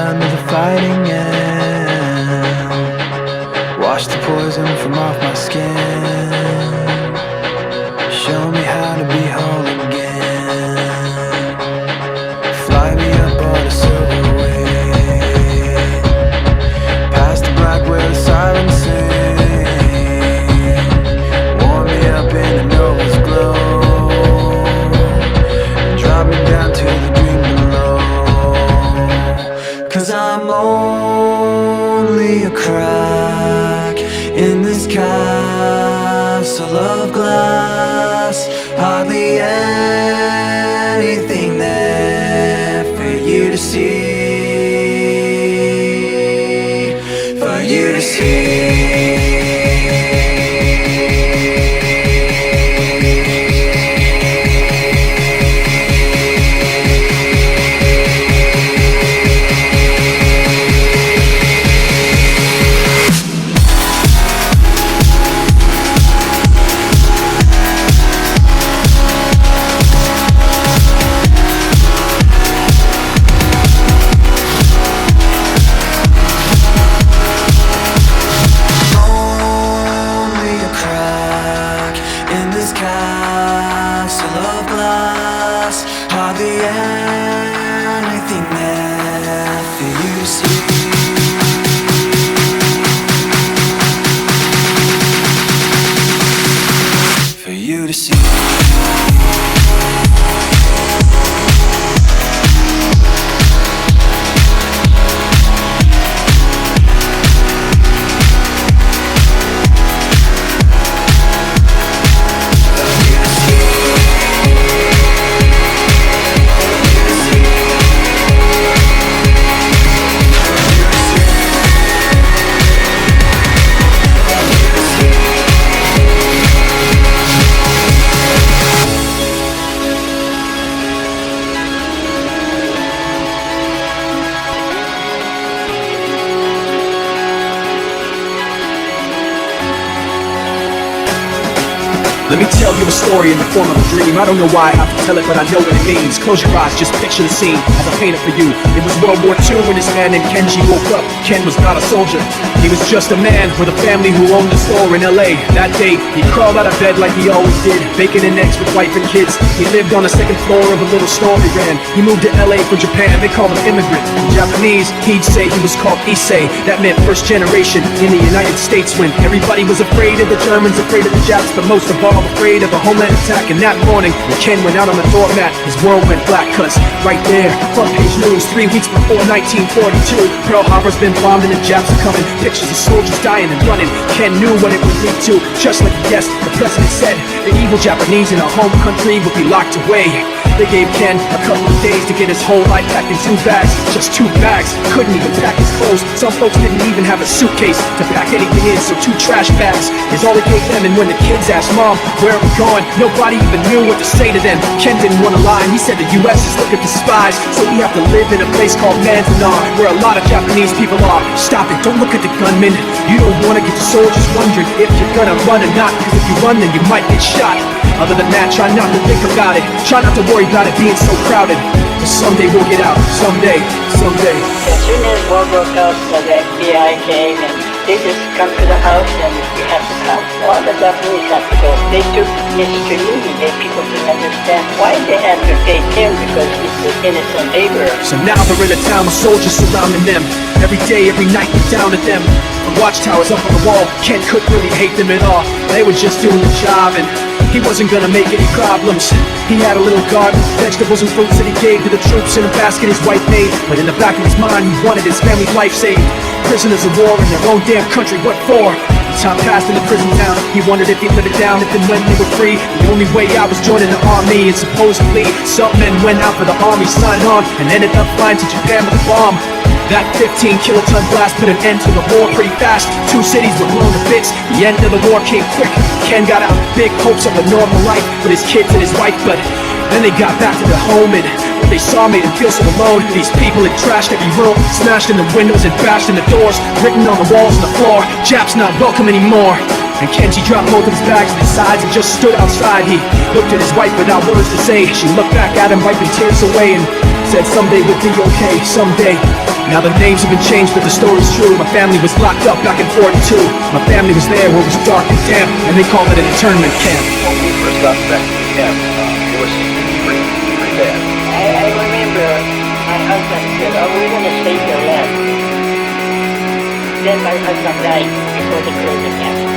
time of the fighting end. Wash the poison from off my skin. Show me how to be whole again. Fly me up on a silver wing, past the black where the sirens sing. Warm me up in the Nova's glow, drop me down to the dream below. 'Cause I'm only a crack in this castle of glass. Hardly anything there for you to see, for you to see. Hardly anything there for you to see, for you to see. Let me tell you a story in the form of a dream. I don't know why I have to tell it, but I know what it means. Close your eyes, just picture the scene as I paint it for you. It was World War II when this man named Kenji woke up. Ken was not a soldier, he was just a man with a family who owned a store in LA. That day, he crawled out of bed like he always did, bacon and eggs with wife and kids. He lived on the second floor of a little store he ran. He moved to LA from Japan, they called him immigrant. In Japanese, he'd say he was called Issei. That meant first generation in the United States, when everybody was afraid of the Germans, afraid of the Japs, but most of all afraid of a homeland attack. And that morning, when Ken went out on the doormat, his world went black, 'cause right there, front page news, 3 weeks before 1942, Pearl Harbor's been bombed and the Japs are coming. Pictures of soldiers dying and running. Ken knew what it would lead to, just like he guessed. The president said the evil Japanese in our home country would be locked away. They gave Ken a couple of days to get his whole life packed in 2 bags. Just 2 bags, couldn't even pack his clothes. Some folks didn't even have a suitcase to pack anything in, so 2 trash bags is all they gave them. And when the kids asked Mom, where are we going, nobody even knew what to say to them. Ken didn't want to lie, and he said the US is looking for spies, so we have to live in a place called Manzanar, where a lot of Japanese people are. Stop it, don't look at the gunmen. You don't want to get the soldiers wondering if you're gonna run or not, 'cause if you run then you might get shot. Other than that, try not to think about it. Try not to worry about it being so crowded. But someday we'll get out. Someday, someday. As soon as war broke out, the FBI came and they just come to the house and we had to come. All the Japanese had to go. They took Mr. Lee. People didn't understand why they had to take him, because he's an innocent laborer. So now they're in a town with soldiers surrounding them. Every day, every night, they're down at them. The watchtowers up on the wall, Ken couldn't really hate them at all. They were just doing the job, and he wasn't gonna make any problems. He had a little garden, vegetables and fruits that he gave to the troops in a basket his wife made. But in the back of his mind, he wanted his family's life saved. Prisoners of war in their own damn country, what for? Time passed in the prison town. He wondered if he'd live it down if and when they were free. The only way out was joining the army, and supposedly some men went out for the army, signed on, and ended up flying to Japan with a bomb. That 15-kiloton blast put an end to the war pretty fast. 2 cities were blown to bits. The end of the war came quick. Ken got out with big hopes of a normal life with his kids and his wife, but then they got back to their home, and what they saw made him feel so alone. These people had trashed every room, smashed in the windows and bashed in the doors, written on the walls and the floor, "Japs not welcome anymore." And Kenji dropped both of his bags to the sides and just stood outside. He looked at his wife without words to say. She looked back at him, wiping tears away, and said someday we'll be okay, someday. Now the names have been changed, but the story's true. My family was locked up back in 42. My family was there where it was dark and damp, and they called it an internment camp. When we first got back to the camp, it was pretty bad. I remember my husband said, "Oh, we're going to save your life." Then my husband died before they closed the camp.